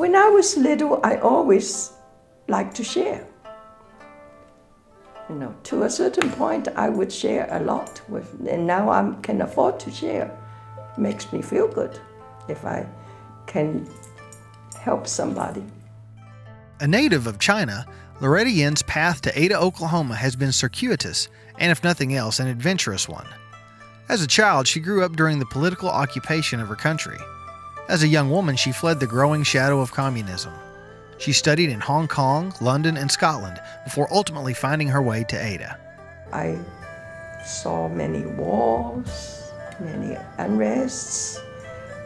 When I was little, I always liked to share. To a certain point, I would share a lot and now I can afford to share. It makes me feel good if I can help somebody. A native of China, Loretta Yin's path to Ada, Oklahoma has been circuitous and, if nothing else, an adventurous one. As a child, she grew up during the political occupation of her country. As a young woman, she fled the growing shadow of communism. She studied in Hong Kong, London, and Scotland before ultimately finding her way to Ada. I saw many wars, many unrests.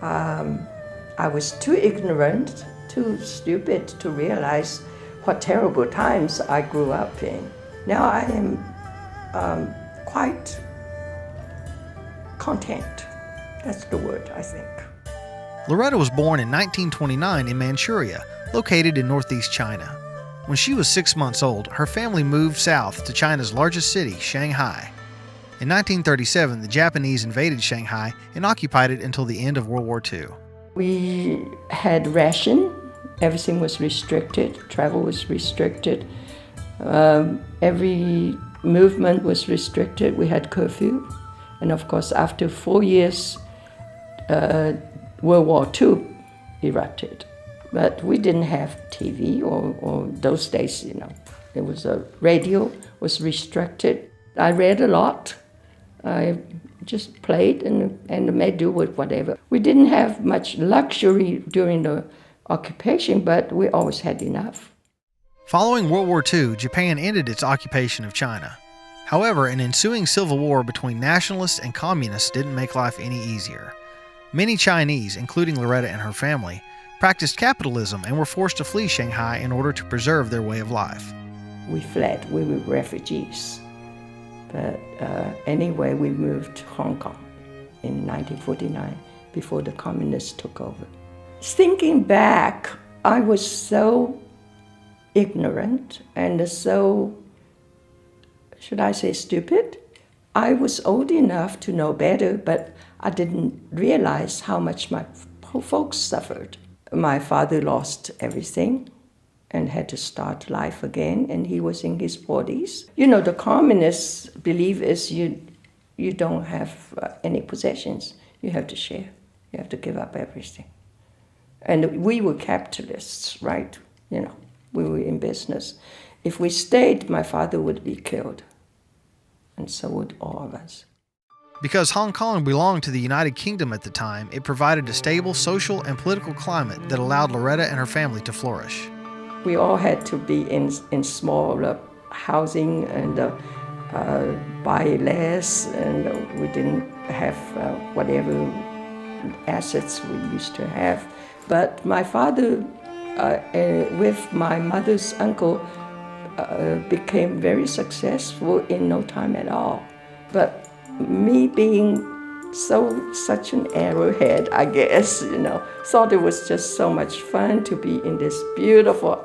I was too ignorant, too stupid to realize what terrible times I grew up in. Now I am quite content. That's the word, I think. Loretta was born in 1929 in Manchuria, located in northeast China. When she was 6 months old, her family moved south to China's largest city, Shanghai. In 1937, the Japanese invaded Shanghai and occupied it until the end of World War II. We had ration. Everything was restricted. Travel was restricted. Every movement was restricted. We had curfew. And of course, after 4 years, World War II erupted. But we didn't have TV or those days, It was a radio was restricted. I read a lot. I just played and made do with whatever. We didn't have much luxury during the occupation, but we always had enough. Following World War II, Japan ended its occupation of China. However, an ensuing civil war between nationalists and communists didn't make life any easier. Many Chinese, including Loretta and her family, practiced capitalism and were forced to flee Shanghai in order to preserve their way of life. We fled. We were refugees. But anyway, we moved to Hong Kong in 1949 before the communists took over. Thinking back, I was so ignorant and so, should I say, stupid. I was old enough to know better, but I didn't realize how much my folks suffered. My father lost everything and had to start life again, and he was in his 40s. The communists believe is you don't have any possessions. You have to share. You have to give up everything. And we were capitalists, right? We were in business. If we stayed, my father would be killed, and so would all of us. Because Hong Kong belonged to the United Kingdom at the time, it provided a stable social and political climate that allowed Loretta and her family to flourish. We all had to be in small housing and buy less, and we didn't have whatever assets we used to have. But my father, with my mother's uncle, became very successful in no time at all. But me being such an arrowhead, I guess, thought it was just so much fun to be in this beautiful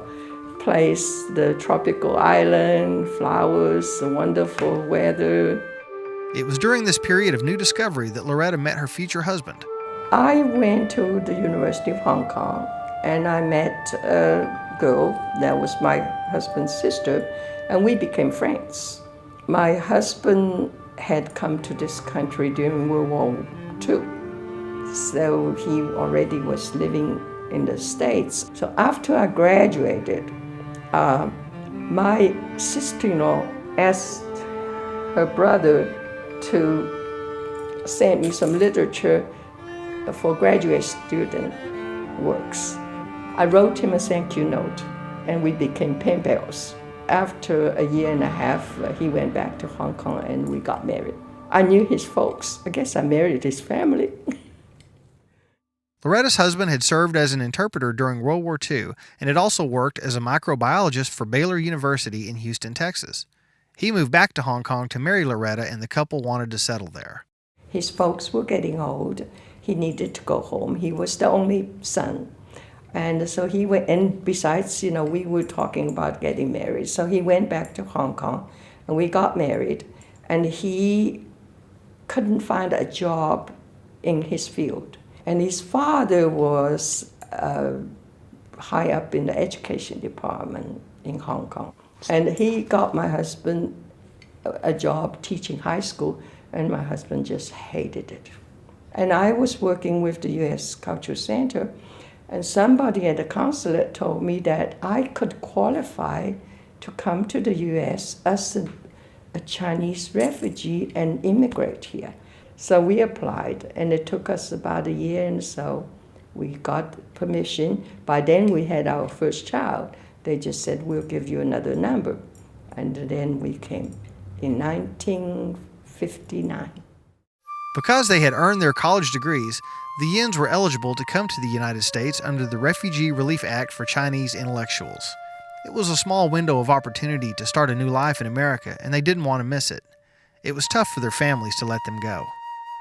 place, the tropical island, flowers, the wonderful weather. It was during this period of new discovery that Loretta met her future husband. I went to the University of Hong Kong and I met a girl that was my husband's sister, and we became friends. My husband had come to this country during World War II, so he already was living in the States. So after I graduated, my sister-in-law asked her brother to send me some literature for graduate student works. I wrote him a thank you note, and we became pen pals. After a year and a half, he went back to Hong Kong and we got married. I knew his folks. I guess I married his family. Loretta's husband had served as an interpreter during World War II and had also worked as a microbiologist for Baylor University in Houston, Texas. He moved back to Hong Kong to marry Loretta, and the couple wanted to settle there. His folks were getting old. He needed to go home. He was the only son. And so he went, and besides, we were talking about getting married. So he went back to Hong Kong and we got married. And he couldn't find a job in his field. And his father was high up in the education department in Hong Kong. And he got my husband a job teaching high school, and my husband just hated it. And I was working with the U.S. Cultural Center, and somebody at the consulate told me that I could qualify to come to the U.S. as a Chinese refugee and immigrate here. So we applied, and it took us about a year and so. We got permission. By then we had our first child. They just said, we'll give you another number. And then we came in 1959. Because they had earned their college degrees, the Yins were eligible to come to the United States under the Refugee Relief Act for Chinese intellectuals. It was a small window of opportunity to start a new life in America, and they didn't want to miss it. It was tough for their families to let them go.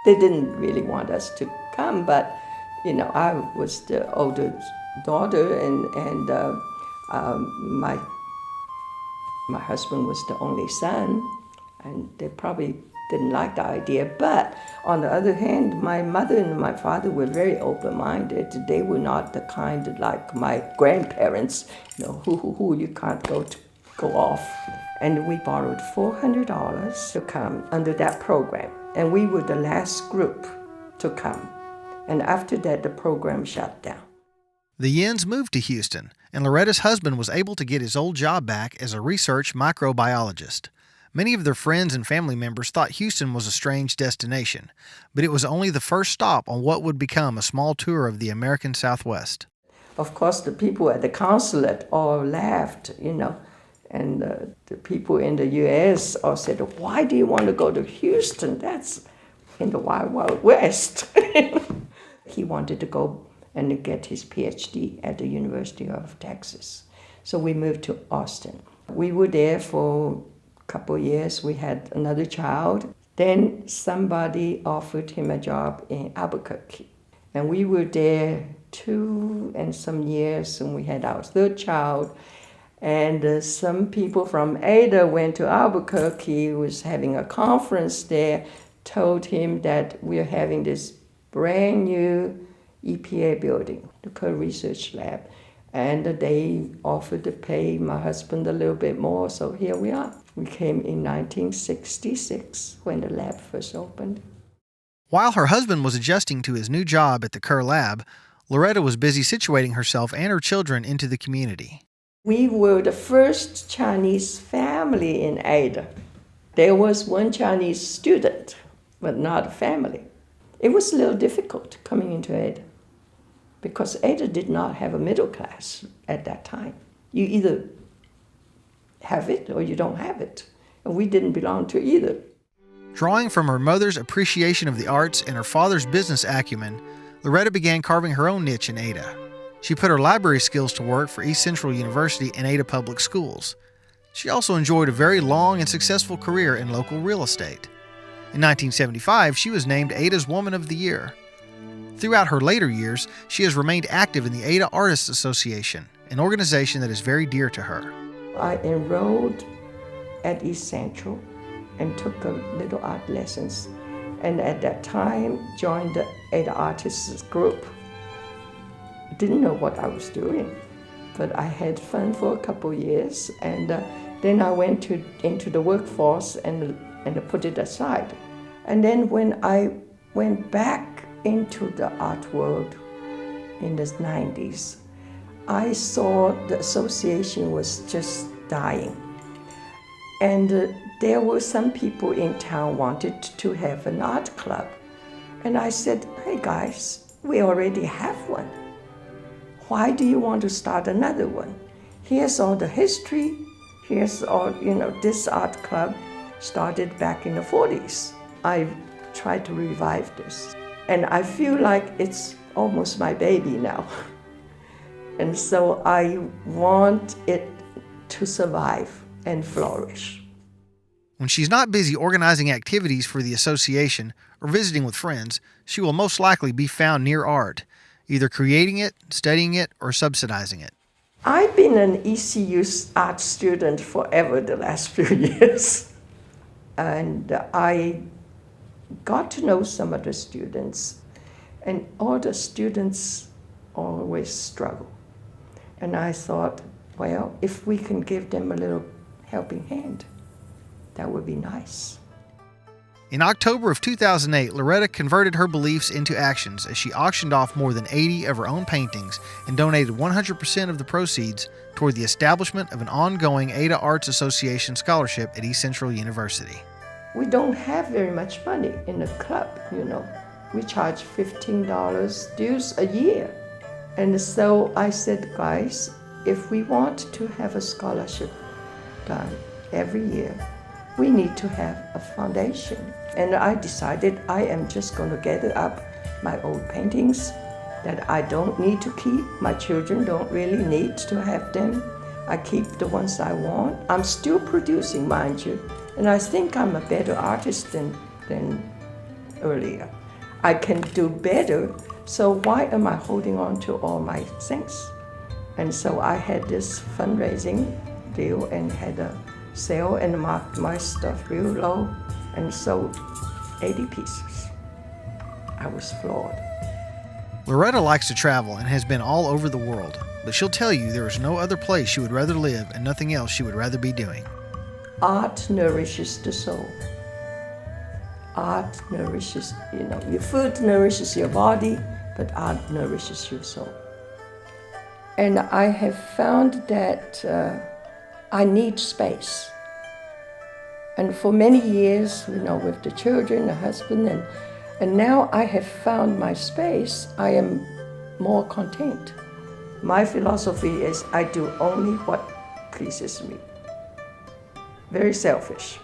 They didn't really want us to come, but I was the older daughter, and my husband was the only son, and they probably didn't like the idea. But on the other hand, my mother and my father were very open-minded. They were not the kind of like my grandparents, who you can't go off. And we borrowed $400 to come under that program, and we were the last group to come. And after that, the program shut down. The Yins moved to Houston, and Loretta's husband was able to get his old job back as a research microbiologist. Many of their friends and family members thought Houston was a strange destination, but it was only the first stop on what would become a small tour of the American Southwest. Of course, the people at the consulate all laughed, and the people in the U.S. all said, why do you want to go to Houston? That's in the Wild Wild West. He wanted to go and get his PhD at the University of Texas. So we moved to Austin. We were there for a couple of years. We had another child. Then somebody offered him a job in Albuquerque. And we were there 2 and some years, and we had our third child. And some people from Ada went to Albuquerque, was having a conference there, told him that we're having this brand new EPA building, the Kerr Research Lab. And they offered to pay my husband a little bit more, so here we are. We came in 1966 when the lab first opened. While her husband was adjusting to his new job at the Kerr Lab, Loretta was busy situating herself and her children into the community. We were the first Chinese family in Ada. There was one Chinese student, but not a family. It was a little difficult coming into Ada because Ada did not have a middle class at that time. You either have it or you don't have it. And we didn't belong to either. Drawing from her mother's appreciation of the arts and her father's business acumen, Loretta began carving her own niche in Ada. She put her library skills to work for East Central University and Ada Public Schools. She also enjoyed a very long and successful career in local real estate. In 1975, she was named Ada's Woman of the Year. Throughout her later years, she has remained active in the Ada Artists Association, an organization that is very dear to her. I enrolled at East Central and took a little art lessons, and at that time joined the Ada Artists group. Didn't know what I was doing, but I had fun for a couple years, and then I went into the workforce and put it aside. And then when I went back into the art world in the 90s, I saw the association was just dying. And there were some people in town wanted to have an art club. And I said, hey guys, we already have one. Why do you want to start another one? Here's all the history. Here's all, this art club started back in the 40s. I tried to revive this. And I feel like it's almost my baby now. And so I want it to survive and flourish. When she's not busy organizing activities for the association or visiting with friends, she will most likely be found near art, either creating it, studying it, or subsidizing it. I've been an ECU art student forever the last few years. And I got to know some of the students, and all the students always struggle. And I thought, well, if we can give them a little helping hand, that would be nice. In October of 2008, Loretta converted her beliefs into actions as she auctioned off more than 80 of her own paintings and donated 100% of the proceeds toward the establishment of an ongoing Ada Arts Association scholarship at East Central University. We don't have very much money in the club, you know. We charge $15 dues a year. And so I said, guys, if we want to have a scholarship done every year, we need to have a foundation. And I decided I am just going to gather up my old paintings that I don't need to keep. My children don't really need to have them. I keep the ones I want. I'm still producing, mind you, and I think I'm a better artist than earlier. I can do better, so why am I holding on to all my things? And so I had this fundraising deal and had a sale and marked my stuff real low and sold 80 pieces. I was floored. Loretta likes to travel and has been all over the world, but she'll tell you there is no other place she would rather live and nothing else she would rather be doing. Art nourishes the soul. Art nourishes, your food nourishes your body, but art nourishes your soul. And I have found that I need space. And for many years, with the children, the husband, and now I have found my space, I am more content. My philosophy is I do only what pleases me. Very selfish.